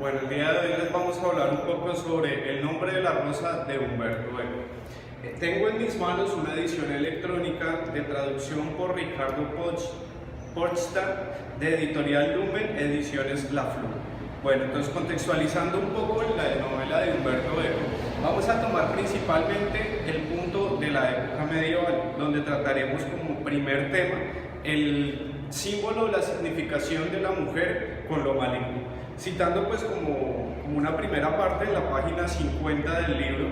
Bueno, el día de hoy les vamos a hablar un poco sobre El nombre de la rosa de Humberto Eco. Tengo en mis manos una edición electrónica de traducción por Ricardo Pochta de Editorial Lumen, Ediciones La Flor. Bueno, entonces contextualizando un poco la novela de Humberto Eco, vamos a tomar principalmente el punto de la época medieval, donde trataremos como primer tema el símbolo, la significación de la mujer con lo maligno. Citando pues como una primera parte en la página 50 del libro,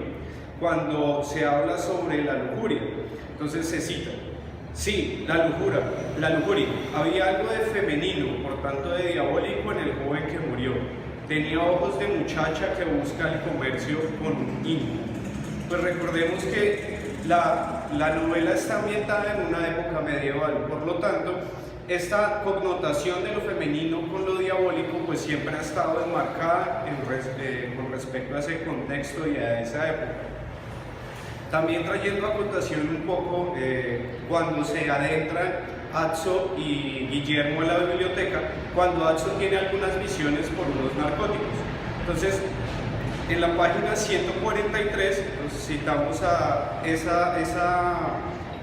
cuando se habla sobre la lujuria. Entonces se cita: sí, la lujuria, había algo de femenino, por tanto de diabólico en el joven que murió. Tenía ojos de muchacha que busca el comercio con un niño. Pues recordemos que la novela está ambientada en una época medieval, por lo tanto, esta connotación de lo femenino con lo diabólico pues siempre ha estado enmarcada con respecto a ese contexto y a esa época. También trayendo a contación un poco cuando se adentran Atso y Guillermo en la biblioteca, cuando Atso tiene algunas visiones por unos narcóticos. Entonces, en la página 143 citamos a esa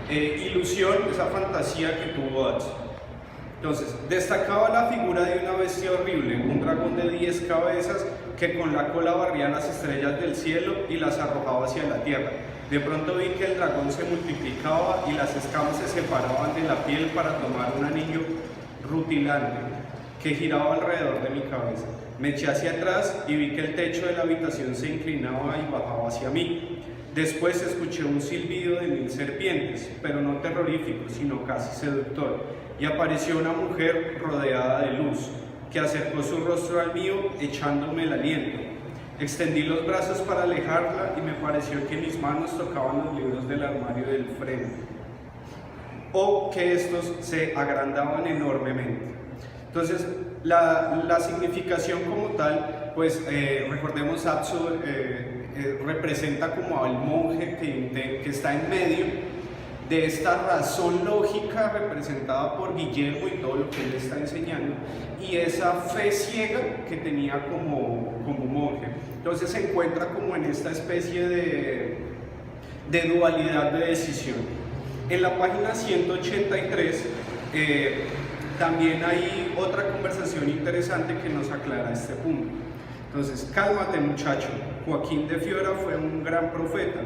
ilusión, esa fantasía que tuvo Atso. Entonces, destacaba la figura de una bestia horrible, un dragón de 10 cabezas que con la cola barría las estrellas del cielo y las arrojaba hacia la tierra. De pronto vi que el dragón se multiplicaba y las escamas se separaban de la piel para tomar un anillo rutilante que giraba alrededor de mi cabeza. Me eché hacia atrás y vi que el techo de la habitación se inclinaba y bajaba hacia mí. Después escuché un silbido de 1000 serpientes, pero no terrorífico, sino casi seductor, y apareció una mujer rodeada de luz, que acercó su rostro al mío, echándome el aliento. Extendí los brazos para alejarla y me pareció que mis manos tocaban los libros del armario del frente, o que estos se agrandaban enormemente. Entonces, la significación como tal, pues recordemos Atso representa como al monje que está en medio de esta razón lógica representada por Guillermo y todo lo que él está enseñando, y esa fe ciega que tenía como monje. Entonces se encuentra como en esta especie de dualidad de decisión. En la página 183 también hay otra conversación interesante que nos aclara este punto. Entonces, cálmate muchacho, Joaquín de Fiora fue un gran profeta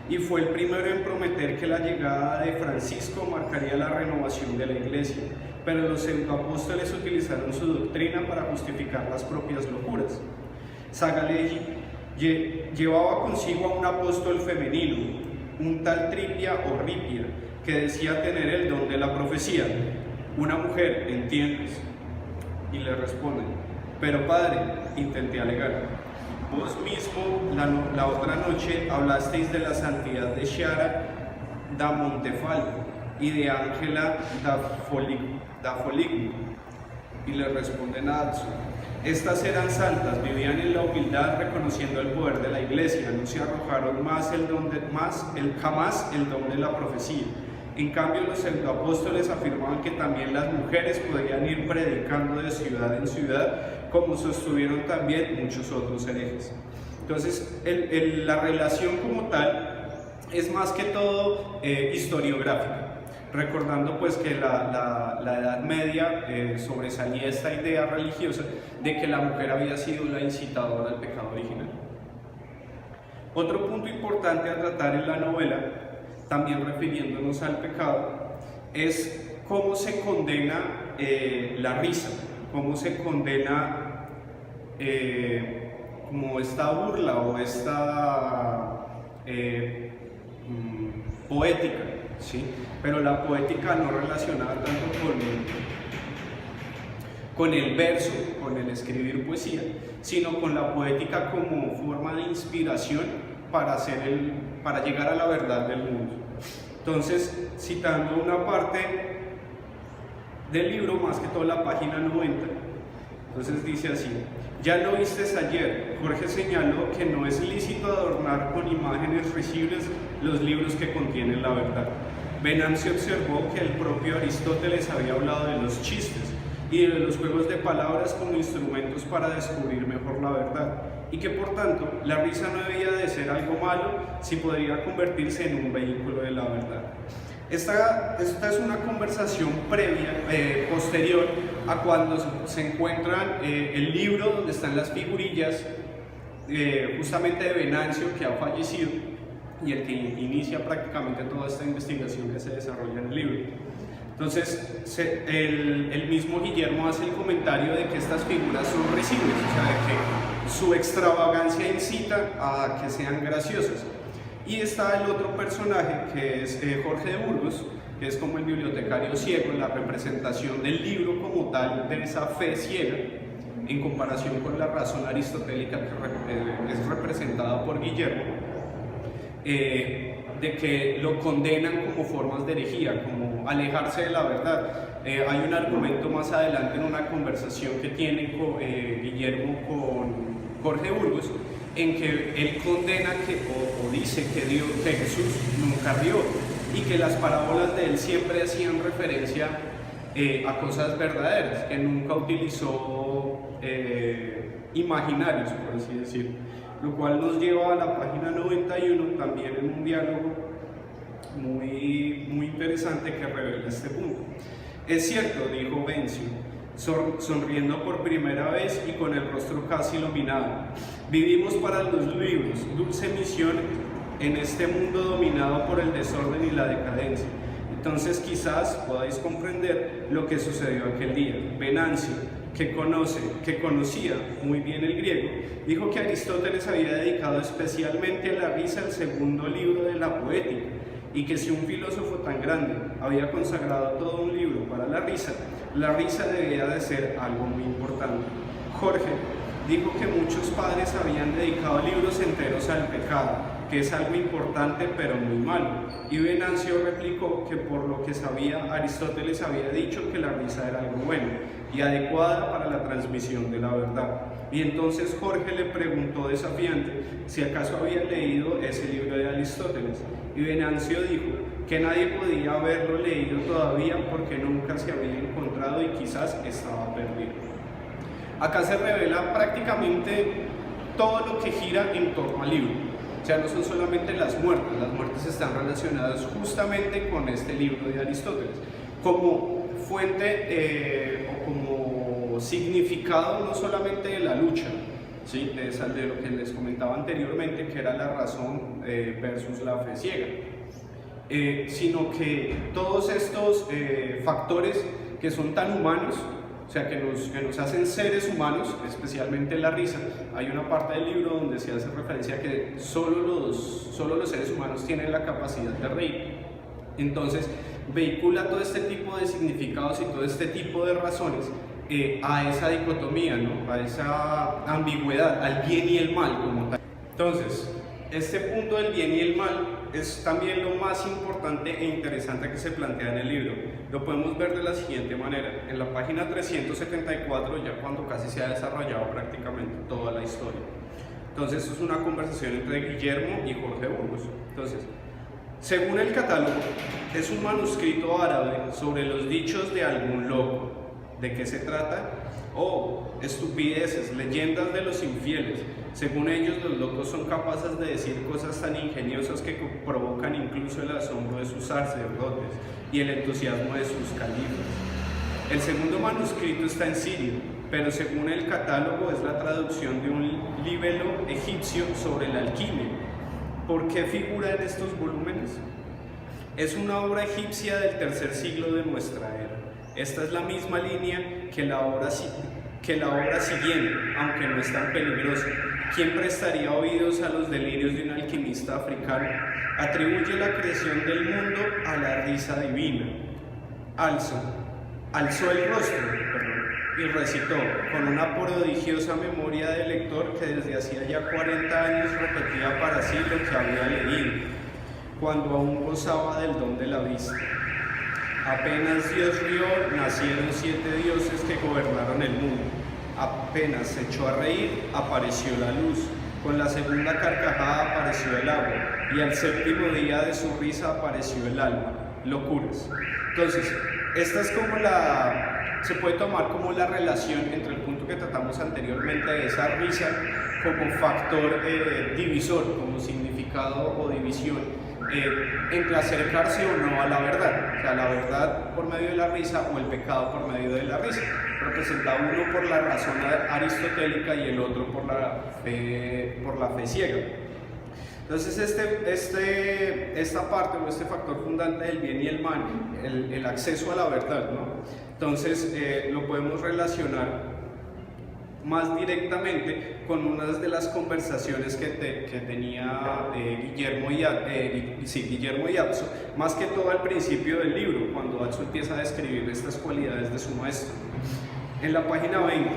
y fue el primero en prometer que la llegada de Francisco marcaría la renovación de la iglesia, pero los pseudoapóstoles utilizaron su doctrina para justificar las propias locuras. Sagaley llevaba consigo a un apóstol femenino, un tal Tripia o Ripia, que decía tener el don de la profecía. Una mujer, ¿entiendes? Y le responden: pero padre, intenté alegar, vos mismo la otra noche hablasteis de la santidad de Chiara da Montefalco y de Ángela da Foligno. Y le responden a Atso: estas eran santas, vivían en la humildad reconociendo el poder de la iglesia, no se arrojaron jamás el don de la profecía. En cambio, los pseudoapóstoles afirmaban que también las mujeres podían ir predicando de ciudad en ciudad, como sostuvieron también muchos otros herejes. Entonces, la relación como tal es más que todo historiográfica, recordando pues que la Edad Media sobresalía esta idea religiosa de que la mujer había sido la incitadora al pecado original. Otro punto importante a tratar en la novela, también refiriéndonos al pecado, es cómo se condena la risa, cómo se condena como esta burla o esta poética, ¿sí? Pero la poética no relacionada tanto con el verso, con el escribir poesía, sino con la poética como forma de inspiración para llegar a la verdad del mundo. Entonces, citando una parte del libro, más que todo la página 90, entonces dice así: ya lo vistes ayer, Jorge señaló que no es lícito adornar con imágenes risibles los libros que contienen la verdad. Venancio observó que el propio Aristóteles había hablado de los chistes, y de los juegos de palabras como instrumentos para descubrir mejor la verdad, y que por tanto la risa no debía de ser algo malo si podría convertirse en un vehículo de la verdad. Esta es una conversación posterior a cuando se encuentran el libro donde están las figurillas justamente de Venancio, que ha fallecido, y el que inicia prácticamente toda esta investigación que se desarrolla en el libro. Entonces, el mismo Guillermo hace el comentario de que estas figuras son risibles, o sea, de que su extravagancia incita a que sean graciosas. Y está el otro personaje, que es Jorge de Burgos, que es como el bibliotecario ciego, la representación del libro como tal, de esa fe ciega, en comparación con la razón aristotélica que es representada por Guillermo, de que lo condenan como formas de herejía, como alejarse de la verdad. Hay un argumento más adelante en una conversación que tiene Guillermo con Jorge Burgos, en que él condena o dice que Jesús nunca rió, y que las parábolas de él siempre hacían referencia a cosas verdaderas, que nunca utilizó imaginarios, por así decirlo. Lo cual nos lleva a la página 91, también en un diálogo muy interesante que revela este punto. Es cierto, dijo Venancio, sonriendo por primera vez y con el rostro casi iluminado. Vivimos para los libros, dulce misión en este mundo dominado por el desorden y la decadencia. Entonces quizás podáis comprender lo que sucedió aquel día. Venancio, que conocía muy bien el griego, dijo que Aristóteles había dedicado especialmente a la risa el segundo libro de la Poética, y que si un filósofo tan grande había consagrado todo un libro para la risa debía de ser algo muy importante. Jorge dijo que muchos padres habían dedicado libros enteros al pecado, que es algo importante pero muy malo, y Venancio replicó que por lo que sabía, Aristóteles había dicho que la risa era algo bueno y adecuada para la transmisión de la verdad. Y entonces Jorge le preguntó desafiante si acaso había leído ese libro de Aristóteles, y Venancio dijo que nadie podía haberlo leído todavía porque nunca se había encontrado y quizás estaba perdido. Acá se revela prácticamente todo lo que gira en torno al libro. O sea, no son solamente las muertes están relacionadas justamente con este libro de Aristóteles, como fuente o como significado no solamente de la lucha, ¿sí? de lo que les comentaba anteriormente, que era la razón versus la fe ciega, sino que todos estos factores que son tan humanos, o sea, que nos hacen seres humanos, especialmente la risa. Hay una parte del libro donde se hace referencia a que solo los seres humanos tienen la capacidad de reír. Entonces, vehicula todo este tipo de significados y todo este tipo de razones a esa dicotomía, ¿no? A esa ambigüedad, al bien y el mal como tal. Entonces, este punto del bien y el mal es también lo más importante e interesante que se plantea en el libro. Lo podemos ver de la siguiente manera. En la página 374, ya cuando casi se ha desarrollado prácticamente toda la historia. Entonces, esto es una conversación entre Guillermo y Jorge Burgos. Entonces, según el catálogo, es un manuscrito árabe sobre los dichos de algún loco. ¿De qué se trata? Estupideces, leyendas de los infieles. Según ellos, los locos son capaces de decir cosas tan ingeniosas que provocan incluso el asombro de sus sacerdotes y el entusiasmo de sus califas. El segundo manuscrito está en sirio, pero según el catálogo es la traducción de un libelo egipcio sobre la alquimia. ¿Por qué figura en estos volúmenes? Es una obra egipcia del tercer siglo de nuestra era. Esta es la misma línea que la obra siguiente, aunque no es tan peligrosa. ¿Quién prestaría oídos a los delirios de un alquimista africano? Atribuye la creación del mundo a la risa divina. Alzó el rostro y recitó con una prodigiosa memoria del lector que desde hacía ya 40 años repetía para sí lo que había leído, cuando aún gozaba del don de la vista. Apenas Dios rió, nacieron 7 dioses que gobernaron el mundo. Apenas se echó a reír, apareció la luz. Con la segunda carcajada apareció el agua. Y al séptimo día de su risa apareció el alma. Locuras. Entonces, esta es como la se puede tomar como la relación entre el punto que tratamos anteriormente de esa risa como factor divisor, como significado o división, entre acercarse o no a la verdad, o sea, la verdad por medio de la risa o el pecado por medio de la risa, representado uno por la razón aristotélica y el otro por la fe ciega. Entonces esta parte o este factor fundante del bien y el mal, el acceso a la verdad, ¿no? Entonces lo podemos relacionar más directamente con unas de las conversaciones que tenía Guillermo y Atzo, más que todo al principio del libro, cuando Atzo empieza a describir estas cualidades de su maestro. En la página 20,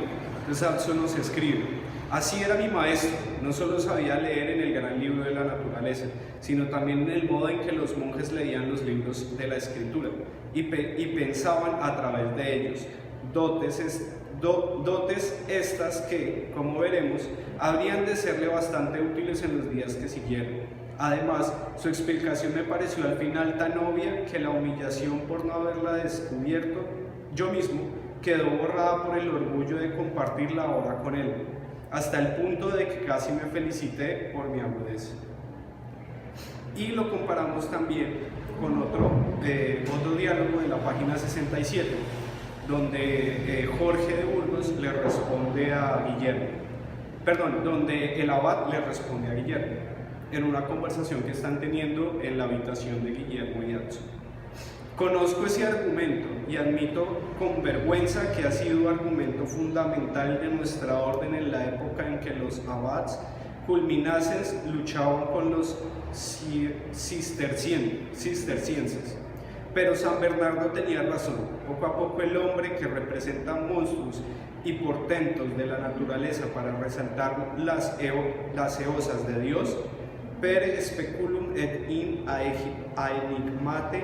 entonces Atzo nos escribe: así era mi maestro, no solo sabía leer en el gran libro de la naturaleza, sino también en el modo en que los monjes leían los libros de la escritura y pensaban a través de ellos, dotes estas que, como veremos, habrían de serle bastante útiles en los días que siguieron. Además, su explicación me pareció al final tan obvia que la humillación por no haberla descubierto yo mismo quedó borrada por el orgullo de compartirla ahora con él, hasta el punto de que casi me felicité por mi agudeza. Y lo comparamos también con otro diálogo de la página 67, donde Jorge de Burgos le responde a Guillermo, donde el abad le responde a Guillermo, en una conversación que están teniendo en la habitación de Guillermo y Atzo. Conozco ese argumento y admito con vergüenza que ha sido argumento fundamental de nuestra orden en la época en que los abads culminaces luchaban con los cistercienses. Pero San Bernardo tenía razón. Poco a poco el hombre que representa monstruos y portentos de la naturaleza para resaltar las eosas de Dios, per speculum et in aenigmate,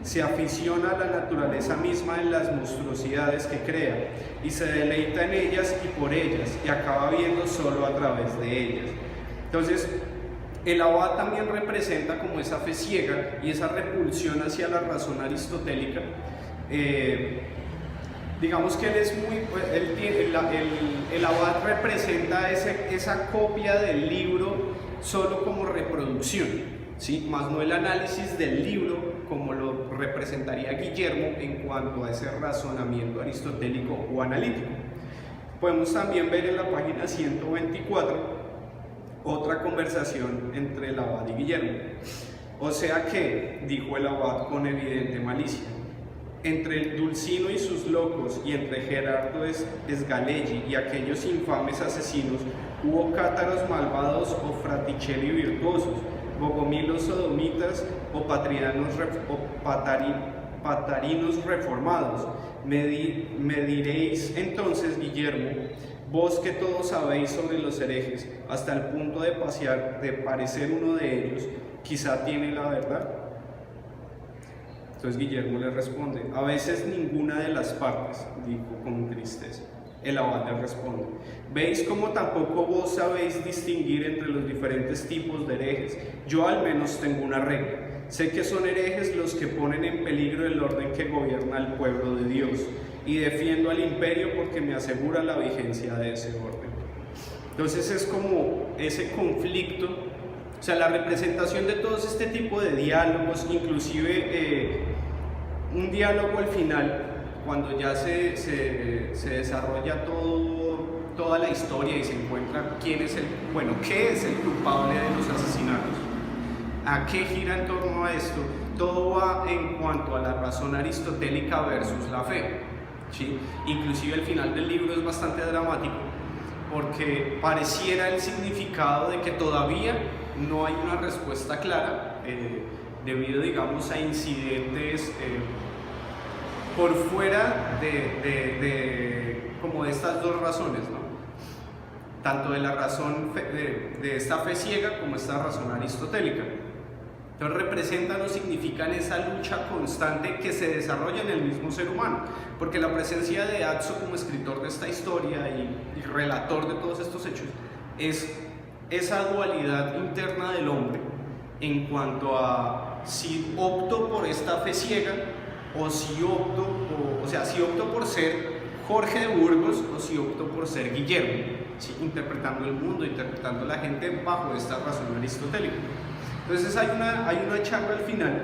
se aficiona a la naturaleza misma en las monstruosidades que crea y se deleita en ellas y por ellas y acaba viendo solo a través de ellas. Entonces, el abad también representa como esa fe ciega y esa repulsión hacia la razón aristotélica. Digamos que él es el abad representa esa copia del libro solo como reproducción, ¿sí? Más no el análisis del libro como lo representaría Guillermo en cuanto a ese razonamiento aristotélico o analítico. Podemos también ver en la página 124 otra conversación entre el abad y Guillermo. O sea que, dijo el abad con evidente malicia, entre el Dulcino y sus locos y entre Gerardo Sgaleggi y aquellos infames asesinos hubo cátaros malvados o fraticelli virtuosos, bogomilos sodomitas o patarinos reformados. Me diréis entonces, Guillermo, vos que todo sabéis sobre los herejes, hasta el punto de parecer uno de ellos, quizá tiene la verdad. Entonces Guillermo le responde: a veces ninguna de las partes, dijo con tristeza. El abad le responde: ¿veis cómo tampoco vos sabéis distinguir entre los diferentes tipos de herejes? Yo al menos tengo una regla. Sé que son herejes los que ponen en peligro el orden que gobierna el pueblo de Dios, y defiendo al imperio porque me asegura la vigencia de ese orden. Entonces es como ese conflicto, o sea, la representación de todos este tipo de diálogos, inclusive un diálogo al final, cuando ya se desarrolla toda la historia y se encuentra qué es el culpable de los asesinatos, a qué gira en torno a esto. Todo va en cuanto a la razón aristotélica versus la fe, ¿sí? Inclusive el final del libro es bastante dramático porque pareciera el significado de que todavía no hay una respuesta clara debido, digamos, a incidentes por fuera como de estas dos razones, ¿no? Tanto de la razón de esta fe ciega como esta razón aristotélica. Entonces representan o significan esa lucha constante que se desarrolla en el mismo ser humano, porque la presencia de Atzo como escritor de esta historia y relator de todos estos hechos es esa dualidad interna del hombre en cuanto a si opto por esta fe ciega o si opto, si opto por ser Jorge de Burgos o si opto por ser Guillermo, ¿sí? Interpretando el mundo, interpretando la gente bajo esta razón aristotélica. Entonces hay una charla al final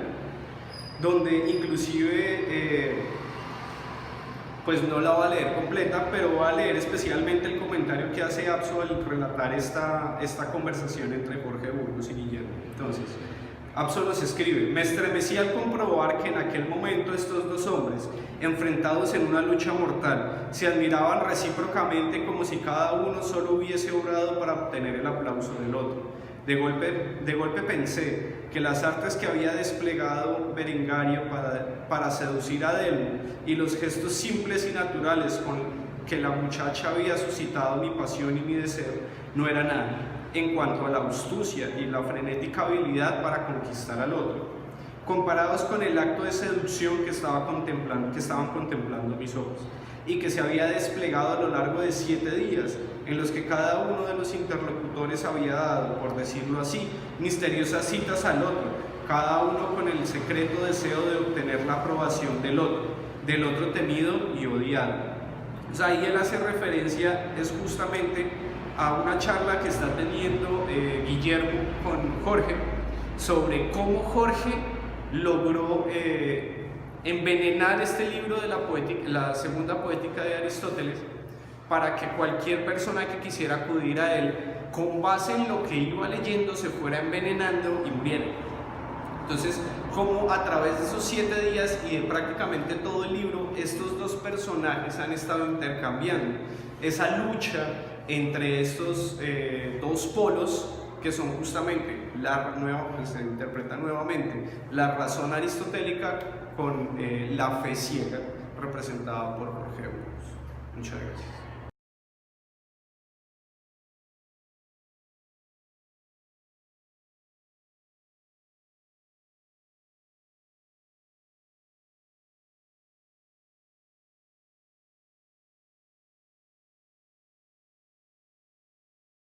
donde inclusive, pues no la voy a leer completa, pero voy a leer especialmente el comentario que hace Abso al relatar esta conversación entre Jorge de Burgos y Guillermo. Entonces, Abso nos escribe: me estremecí al comprobar que en aquel momento estos dos hombres, enfrentados en una lucha mortal, se admiraban recíprocamente como si cada uno solo hubiese obrado para obtener el aplauso del otro. De golpe pensé que las artes que había desplegado Berengario para seducir a Delmo y los gestos simples y naturales con que la muchacha había suscitado mi pasión y mi deseo no era nada en cuanto a la astucia y la frenética habilidad para conquistar al otro, comparados con el acto de seducción que estaban contemplando mis ojos y que se había desplegado a lo largo de 7 días, en los que cada uno de los interlocutores había dado, por decirlo así, misteriosas citas al otro, cada uno con el secreto deseo de obtener la aprobación del otro temido y odiado. O sea, ahí él hace referencia, es justamente a una charla que está teniendo Guillermo con Jorge, sobre cómo Jorge logró envenenar este libro de la segunda poética de Aristóteles, para que cualquier persona que quisiera acudir a él, con base en lo que iba leyendo, se fuera envenenando y muriera. Entonces, como a través de esos 7 días y de prácticamente todo el libro, estos dos personajes han estado intercambiando esa lucha entre estos dos polos, que son justamente se interpreta nuevamente la razón aristotélica con la fe ciega, representada por Jorge Burgos. Muchas gracias.